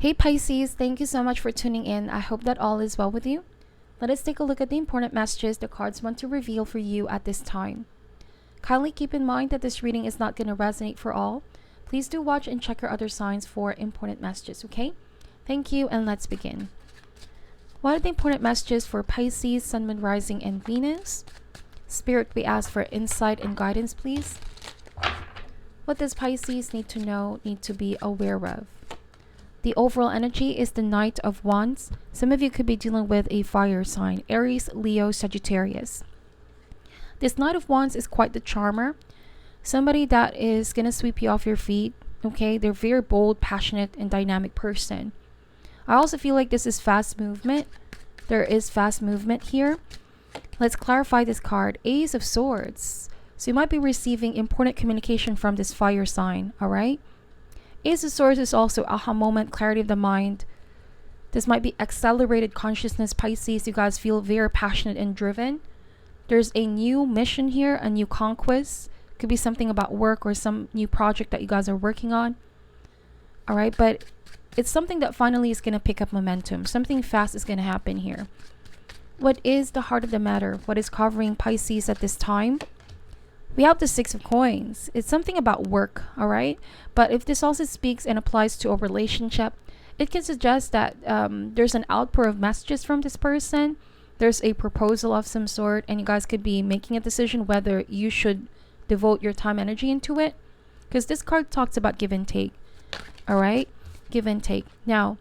Hey Pisces, thank you so much for tuning in. I hope that all is well with you. Let us take a look at the important messages the cards want to reveal for you at this time. Kindly keep in mind that this reading is not going to resonate for all. Please do watch and check your other signs for important messages, okay? Thank you, and let's begin. What are the important messages for Pisces, Sun, Moon, Rising, and Venus? Spirit, we ask for insight and guidance, please. What does Pisces need to know, need to be aware of? The overall energy is the Knight of Wands. Some of you could be dealing with a fire sign, Aries, Leo, Sagittarius. This Knight of Wands is quite the charmer. Somebody that is going to sweep you off your feet, okay? They're very bold, passionate, and dynamic person. I also feel like this is fast movement. There is fast movement here. Let's clarify this card. Ace of Swords. So you might be receiving important communication from this fire sign, all right? Ace of Swords is also aha moment, clarity of the mind. This might be accelerated consciousness, Pisces. You guys feel very passionate and driven. There's a new mission here, a new conquest. Could be something about work or some new project that you guys are working on. All right, but it's something that finally is going to pick up momentum. Something fast is going to happen here. What is the heart of the matter? What is covering Pisces at this time? We have the Six of Coins. It's something about work, all right? But if this also speaks and applies to a relationship, it can suggest that there's an outpour of messages from this person. There's a proposal of some sort, and you guys could be making a decision whether you should devote your time, energy into it. Because this card talks about give and take, all right? Give and take. Now,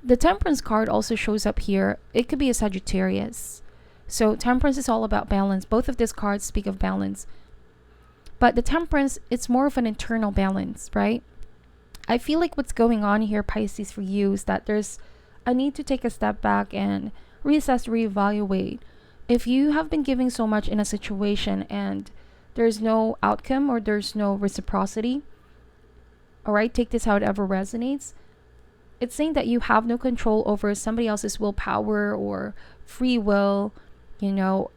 the Temperance card also shows up here. It could be a Sagittarius. So Temperance is all about balance. Both of these cards speak of balance. But the Temperance, it's more of an internal balance, right? I feel like what's going on here, Pisces, for you is that there's a need to take a step back and reassess, reevaluate. If you have been giving so much in a situation and there's no outcome or there's no reciprocity, all right, take this however resonates. It's saying that you have no control over somebody else's willpower or free will,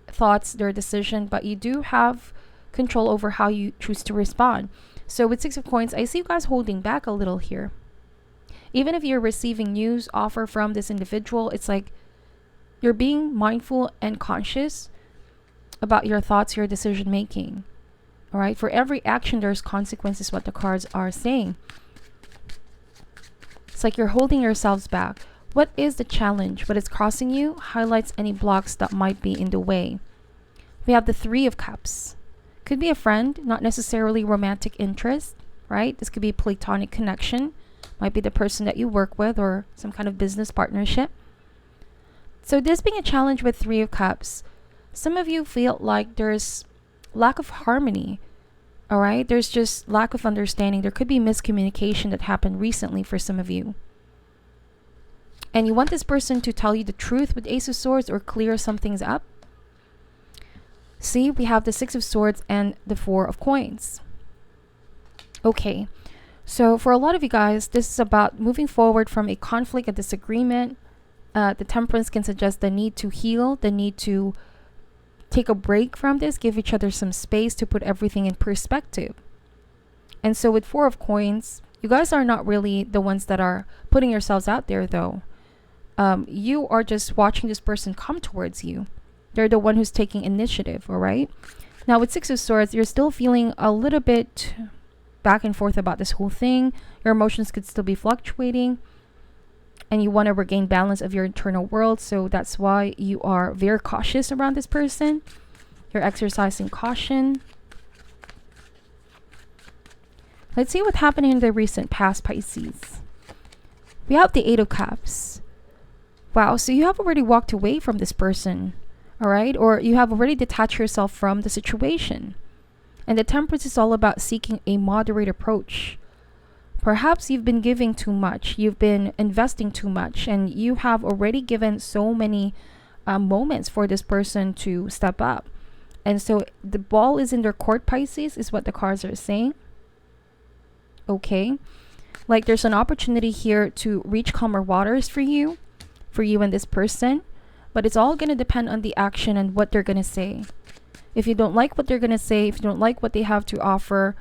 thoughts, their decision, but you do have control over how you choose to respond. So with Six of Coins, I see you guys holding back a little here. Even if you're receiving news offer from this individual, it's like you're being mindful and conscious about your thoughts, your decision making. All right, for every action there's consequences, what the cards are saying. It's like you're holding yourselves back. What is the challenge? What is crossing you? Highlights any blocks that might be in the way. We have the Three of Cups. Could be a friend, not necessarily romantic interest, right? This could be a platonic connection. Might be the person that you work with or some kind of business partnership. So this being a challenge with Three of Cups, some of you feel like there's lack of harmony, all right? There's just lack of understanding. There could be miscommunication that happened recently for some of you. And you want this person to tell you the truth with Ace of Swords or clear some things up. See, we have the Six of Swords and the Four of Coins. Okay, so for a lot of you guys, this is about moving forward from a conflict, a disagreement. The Temperance can suggest the need to heal, the need to take a break from this, give each other some space to put everything in perspective. And so with Four of Coins, you guys are not really the ones that are putting yourselves out there, though. You are just watching this person come towards you. They're the one who's taking initiative, all right? Now, with Six of Swords, you're still feeling a little bit back and forth about this whole thing. Your emotions could still be fluctuating, and you want to regain balance of your internal world, so that's why you are very cautious around this person. You're exercising caution. Let's see what happened in the recent past, Pisces. We have the Eight of Cups. Wow, so you have already walked away from this person. All right, or you have already detached yourself from the situation. And the Temperance is all about seeking a moderate approach. Perhaps you've been giving too much, you've been investing too much, and you have already given so many moments for this person to step up. And so the ball is in their court, Pisces, is what the cards are saying. Okay, like there's an opportunity here to reach calmer waters for you and this person. But it's all going to depend on the action and what they're going to say. If you don't like what they're going to say, if you don't like what they have to offer,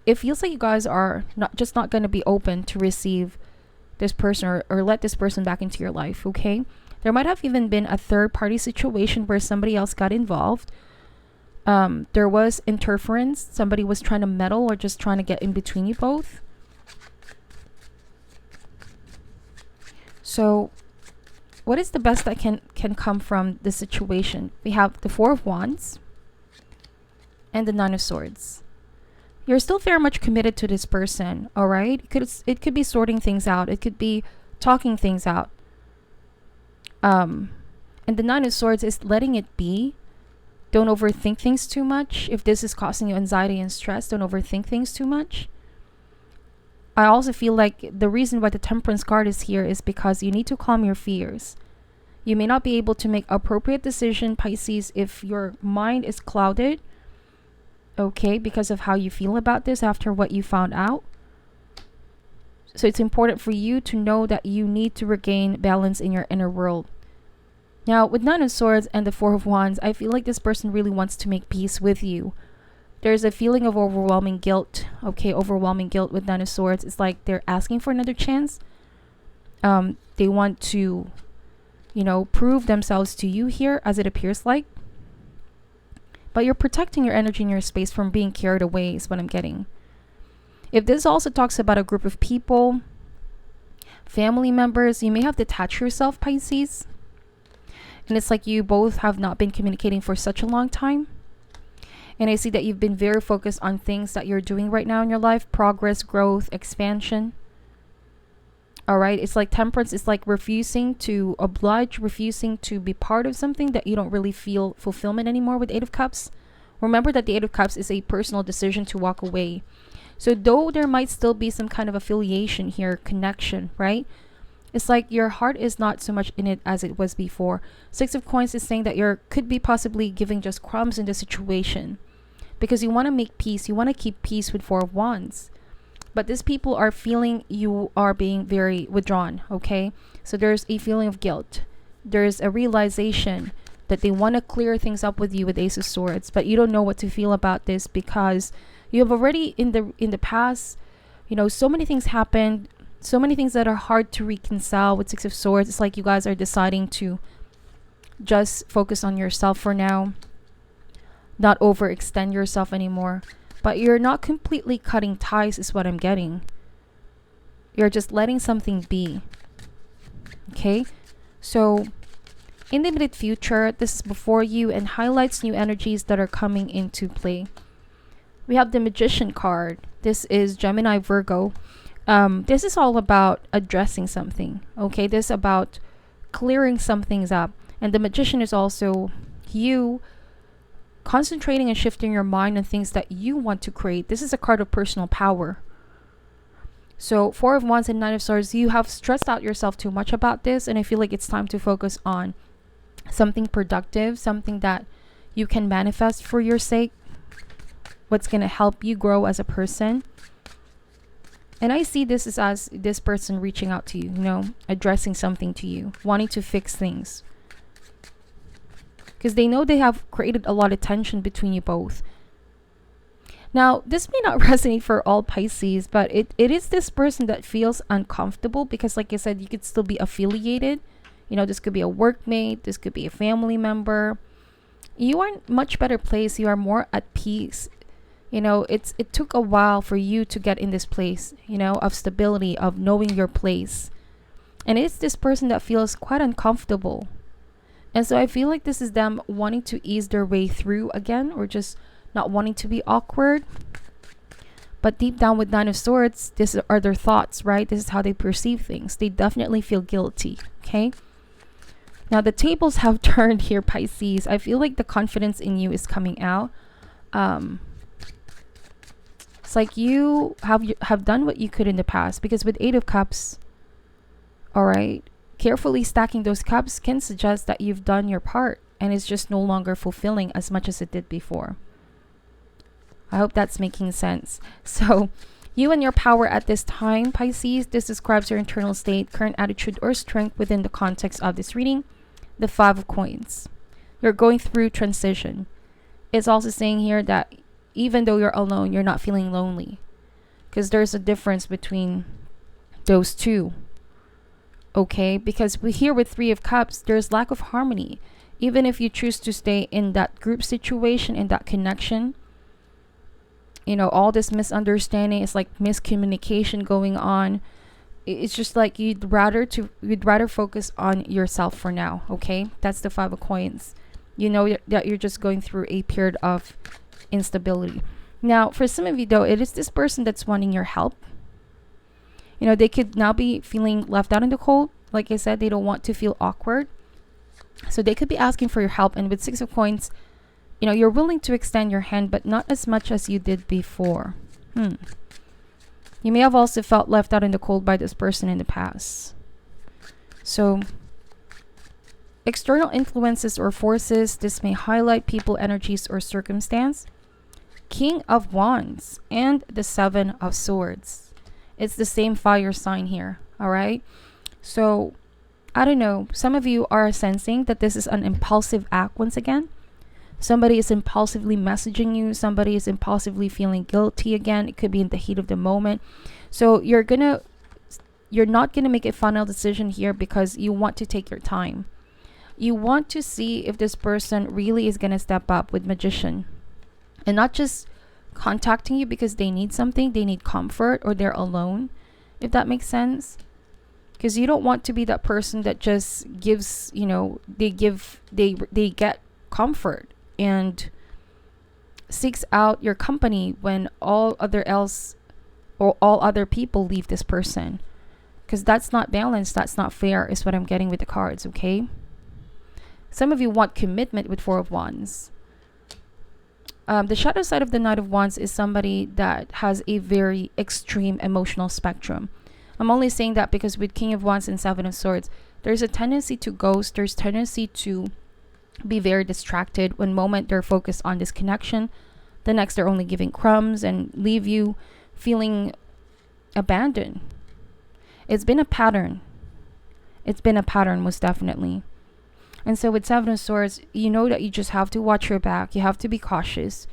it feels like you guys are not going to be open to receive this person, or let this person back into your life. Okay, there might have even been a third party situation where somebody else got involved. There was interference. Somebody was trying to meddle or just trying to get in between you both. So what is the best that can come from this situation? We have the Four of Wands and the Nine of Swords. You're still very much committed to this person, all right? It could be sorting things out. It could be talking things out. And the Nine of Swords is letting it be. Don't overthink things too much. If this is causing you anxiety and stress, don't overthink things too much. I also feel like the reason why the Temperance card is here is because you need to calm your fears. You may not be able to make appropriate decision, Pisces, if your mind is clouded, okay, because of how you feel about this after what you found out. So it's important for you to know that you need to regain balance in your inner world. Now, with Nine of Swords and the Four of Wands, I feel like this person really wants to make peace with you. There's a feeling of overwhelming guilt. Okay, overwhelming guilt with Nine of Swords. It's like they're asking for another chance. They want to, prove themselves to you here, as it appears like. But you're protecting your energy and your space from being carried away is what I'm getting. If this also talks about a group of people, family members, you may have detached yourself, Pisces. And it's like you both have not been communicating for such a long time. And I see that you've been very focused on things that you're doing right now in your life. Progress, growth, expansion. All right. It's like Temperance is like refusing to oblige, refusing to be part of something that you don't really feel fulfillment anymore with Eight of Cups. Remember that the Eight of Cups is a personal decision to walk away. So though there might still be some kind of affiliation here, connection, right? It's like your heart is not so much in it as it was before. Six of Coins is saying that you could be possibly giving just crumbs in the situation because you want to make peace. You want to keep peace with Four of Wands. But these people are feeling you are being very withdrawn, okay? So there's a feeling of guilt. There's a realization that they want to clear things up with you with Ace of Swords, but you don't know what to feel about this because you have already in the past, so many things happened. So many things that are hard to reconcile with Six of Swords. It's like you guys are deciding to just focus on yourself for now, not overextend yourself anymore. But you're not completely cutting ties is what I'm getting. You're just letting something be. Okay? So in the immediate future, this is before you and highlights new energies that are coming into play. We have the Magician card. This is Gemini, Virgo. This is all about addressing something, okay? This is about clearing some things up. And the Magician is also you concentrating and shifting your mind on things that you want to create. This is a card of personal power. So Four of Wands and Nine of Swords, you have stressed out yourself too much about this, and I feel like it's time to focus on something productive, something that you can manifest for your sake, what's going to help you grow as a person. And I see this as this person reaching out to you, addressing something to you, wanting to fix things. Because they know they have created a lot of tension between you both. Now, this may not resonate for all Pisces, but it is this person that feels uncomfortable because, like I said, you could still be affiliated. This could be a workmate. This could be a family member. You are in a much better place. You are more at peace. It took a while for you to get in this place, of stability, of knowing your place. And it's this person that feels quite uncomfortable. And so I feel like this is them wanting to ease their way through again, or just not wanting to be awkward. But deep down with Nine of Swords, these are their thoughts, right? This is how they perceive things. They definitely feel guilty, okay? Now the tables have turned here, Pisces. I feel like the confidence in you is coming out. It's like you have done what you could in the past, because with Eight of Cups, all right, carefully stacking those cups can suggest that you've done your part and it's just no longer fulfilling as much as it did before. I hope that's making sense. So you and your power at this time, Pisces, this describes your internal state, current attitude, or strength within the context of this reading. The Five of Coins. You're going through transition. It's also saying here that even though you're alone, you're not feeling lonely. because there's a difference between those two. Okay, because we here with Three of Cups, there's lack of harmony. Even if you choose to stay in that group situation, in that connection, you know, all this misunderstanding is like miscommunication going on. It's just like you'd rather focus on yourself for now. Okay, that's the Five of Coins. You know that you're just going through a period of instability. Now, for some of you though, it is this person that's wanting your help. You know, they could now be feeling left out in the cold. Like I said, they don't want to feel awkward. So they could be asking for your help. And with Six of Coins, you know, you're willing to extend your hand, but not as much as you did before. You may have also felt left out in the cold by this person in the past. So external influences or forces, this may highlight people, energies, or circumstance. King of Wands and the Seven of Swords. It's the same fire sign here. All right. So I don't know. Some of you are sensing that this is an impulsive act once again. Somebody is impulsively messaging you. Somebody is impulsively feeling guilty again. It could be in the heat of the moment. So you're not gonna make a final decision here because you want to take your time. You want to see if this person really is gonna step up with Magician, and not just contacting you because they need something, they need comfort, or they're alone, if that makes sense. Because you don't want to be that person that just gives, you know, they get comfort and seeks out your company when all other people leave this person. Because that's not balanced, that's not fair, is what I'm getting with the cards. Okay, some of you want commitment with Four of Wands. The shadow side of the Knight of Wands is somebody that has a very extreme emotional spectrum. I'm only saying that because with King of Wands and Seven of Swords, there's a tendency to ghost. There's tendency to be very distracted. One moment they're focused on this connection, the next they're only giving crumbs and leave you feeling abandoned. It's been a pattern. Most definitely. And so with Seven of Swords, you know that you just have to watch your back. You have to be cautious.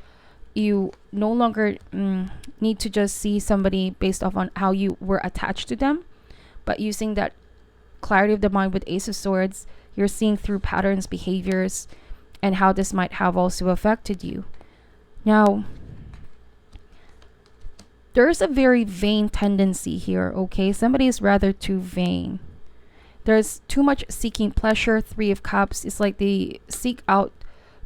You no longer need to just see somebody based off on how you were attached to them, but using that clarity of the mind with Ace of Swords, you're seeing through patterns, behaviors, and how this might have also affected you. Now, there's a very vain tendency here, okay? Somebody is rather too vain. There's too much seeking pleasure. Three of Cups. It's like they seek out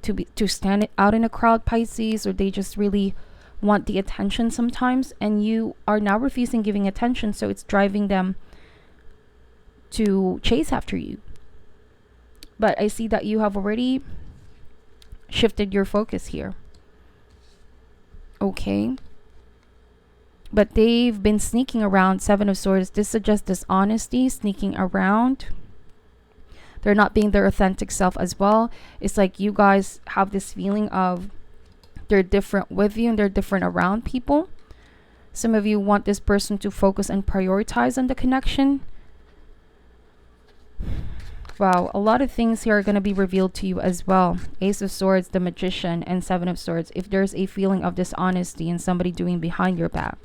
to stand out in a crowd, Pisces, or they just really want the attention sometimes, and you are now refusing giving attention, so it's driving them to chase after you. But I see that you have already shifted your focus here. Okay. But they've been sneaking around. Seven of Swords. This suggests dishonesty, sneaking around. They're not being their authentic self as well. It's like you guys have this feeling of they're different with you and they're different around people. Some of you want this person to focus and prioritize on the connection. Wow, a lot of things here are going to be revealed to you as well. Ace of Swords, the Magician, and Seven of Swords. If there's a feeling of dishonesty and somebody doing behind your back,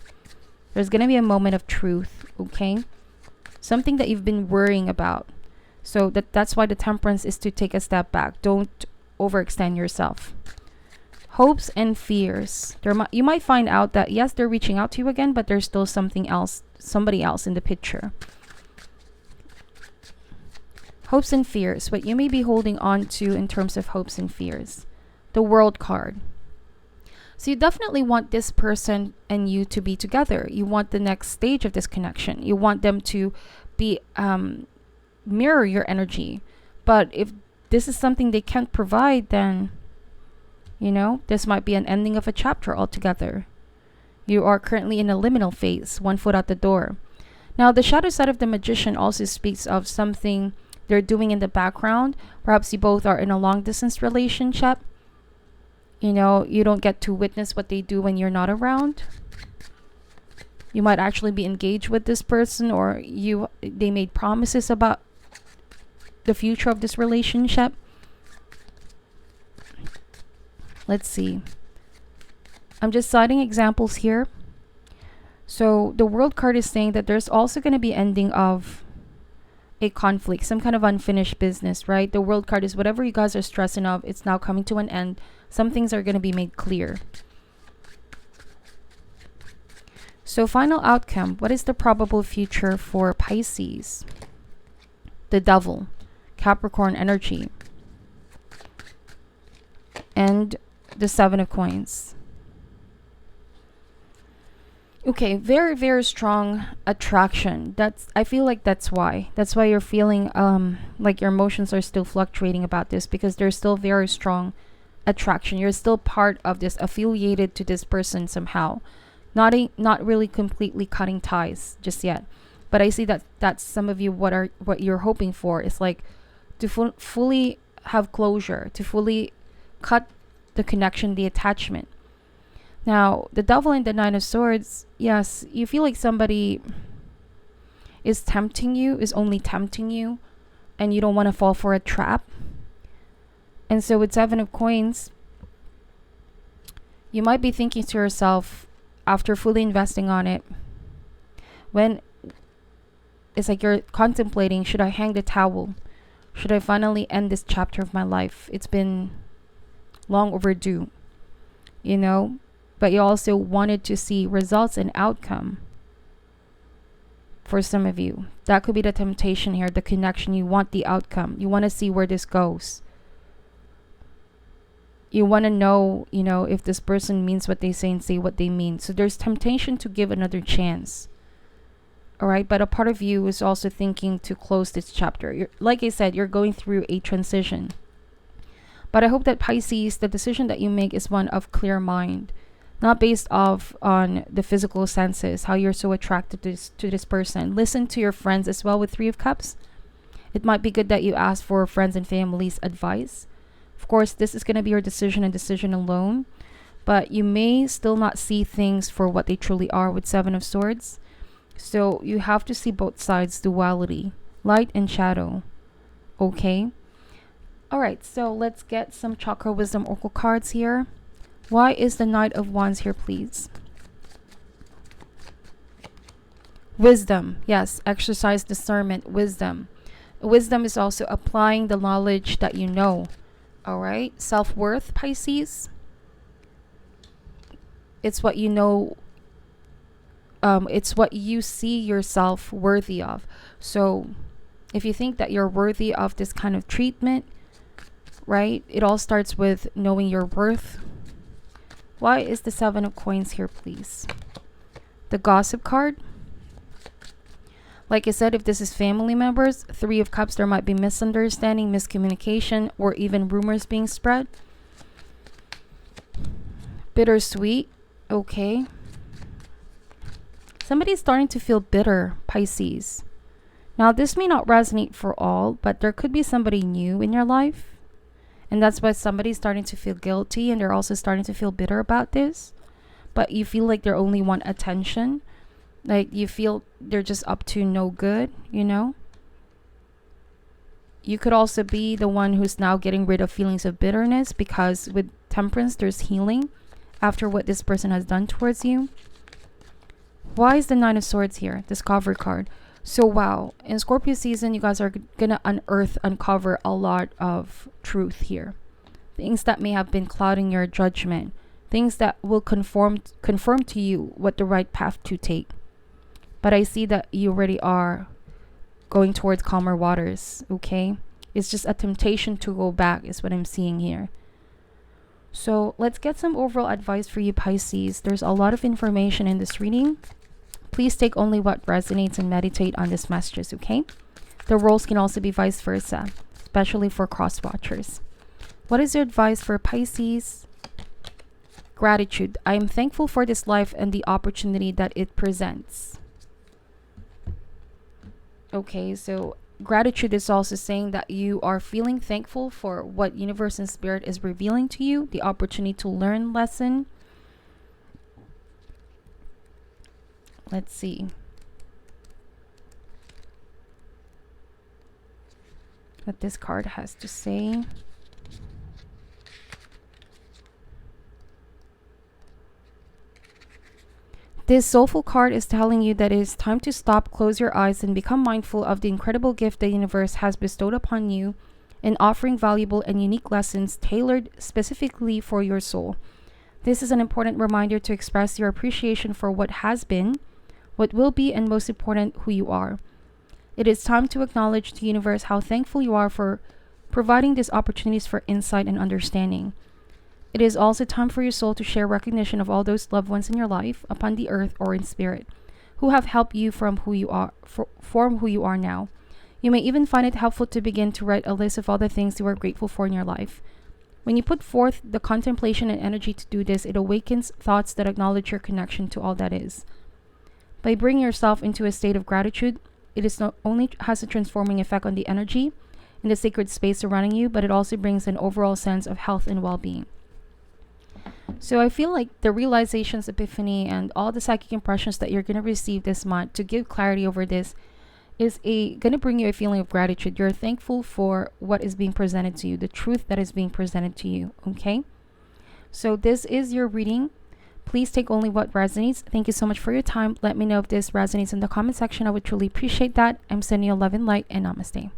there's going to be a moment of truth, okay? Something that you've been worrying about. So that's why the Temperance is to take a step back. Don't overextend yourself. Hopes and fears. You might find out that, yes, they're reaching out to you again, but there's still somebody else in the picture. Hopes and fears. What you may be holding on to in terms of hopes and fears. The World card. So you definitely want this person and you to be together. You want the next stage of this connection. You want them to be mirror your energy. But if this is something they can't provide, then you know, this might be an ending of a chapter altogether. You are currently in a liminal phase, one foot out the door. Now, the shadow side of the Magician also speaks of something they're doing in the background. Perhaps you both are in a long distance relationship. You know, you don't get to witness what they do when you're not around. You might actually be engaged with this person, or they made promises about the future of this relationship. Let's see. I'm just citing examples here. So the World card is saying that there's also going to be ending of a conflict, some kind of unfinished business, right? The World card is whatever you guys are stressing of, it's now coming to an end. Some things are going to be made clear. So final outcome, what is the probable future for Pisces? The Devil, Capricorn energy, and the Seven of Coins. Okay, very, very strong attraction. I feel like that's why you're feeling like your emotions are still fluctuating about this, because there's still very strong attraction. You're still part of this, affiliated to this person somehow. Not really completely cutting ties just yet. But I see that that's some of you what you're hoping for is like to fully have closure, to fully cut the connection, the attachment. Now, the Devil and the Nine of Swords, yes, you feel like somebody is only tempting you, and you don't want to fall for a trap. And so with Seven of Coins, you might be thinking to yourself, after fully investing on it, when it's like you're contemplating, should I hang the towel? Should I finally end this chapter of my life? It's been long overdue, you know? But you also wanted to see results and outcome. For some of you, that could be the temptation here, the connection. You want the outcome. You want to see where this goes. You want to know, if this person means what they say and say what they mean. So there's temptation to give another chance. All right, but a part of you is also thinking to close this chapter. Like I said, you're going through a transition. But I hope that Pisces, the decision that you make is one of clear mind. Not based on the physical senses, how you're so attracted to this person. Listen to your friends as well with Three of Cups. It might be good that you ask for friends and family's advice. Of course, this is going to be your decision and decision alone. But you may still not see things for what they truly are with Seven of Swords. So you have to see both sides, duality, light and shadow. Okay? Alright, so let's get some Chakra Wisdom Oracle cards here. Why is the Knight of Wands here, please? Wisdom. Yes, exercise discernment, wisdom. Wisdom is also applying the knowledge that you know. All right? Self-worth, Pisces. It's what you know. It's what you see yourself worthy of. So if you think that you're worthy of this kind of treatment, right? It all starts with knowing your worth. Why is the Seven of Coins here, please? The Gossip card. Like I said, if this is family members, Three of Cups, there might be misunderstanding, miscommunication, or even rumors being spread. Bittersweet. Okay. Somebody's starting to feel bitter, Pisces. Now, this may not resonate for all, but there could be somebody new in your life. And that's why somebody's starting to feel guilty, and they're also starting to feel bitter about this. But you feel like they only want attention. Like you feel they're just up to no good, You could also be the one who's now getting rid of feelings of bitterness, because with Temperance, there's healing after what this person has done towards you. Why is the Nine of Swords here? Discovery card. So wow, in Scorpio season, you guys are gonna uncover a lot of truth here. Things that may have been clouding your judgment. Things that will confirm to you what the right path to take. But I see that you already are going towards calmer waters, okay? It's just a temptation to go back is what I'm seeing here. So let's get some overall advice for you, Pisces. There's a lot of information in this reading. Please take only what resonates and meditate on these messages, okay? The roles can also be vice versa, especially for cross-watchers. What is your advice for Pisces? Gratitude. I am thankful for this life and the opportunity that it presents. Okay, so gratitude is also saying that you are feeling thankful for what universe and spirit is revealing to you, the opportunity to learn lesson. Let's see what this card has to say. This soulful card is telling you that it is time to stop, close your eyes, and become mindful of the incredible gift the universe has bestowed upon you in offering valuable and unique lessons tailored specifically for your soul. This is an important reminder to express your appreciation for what has been, what will be, and most important, who you are. It is time to acknowledge to the universe how thankful you are for providing these opportunities for insight and understanding. It is also time for your soul to share recognition of all those loved ones in your life, upon the earth or in spirit, who have helped you from who you are, form who you are now. You may even find it helpful to begin to write a list of all the things you are grateful for in your life. When you put forth the contemplation and energy to do this, it awakens thoughts that acknowledge your connection to all that is. By bringing yourself into a state of gratitude, it is not only has a transforming effect on the energy in the sacred space surrounding you, but it also brings an overall sense of health and well-being. So I feel like the realizations, epiphany, and all the psychic impressions that you're going to receive this month to give clarity over this is going to bring you a feeling of gratitude. You're thankful for what is being presented to you, the truth that is being presented to you, okay? So this is your reading. Please take only what resonates. Thank you so much for your time. Let me know if this resonates in the comment section. I would truly appreciate that. I'm sending you love and light, and namaste.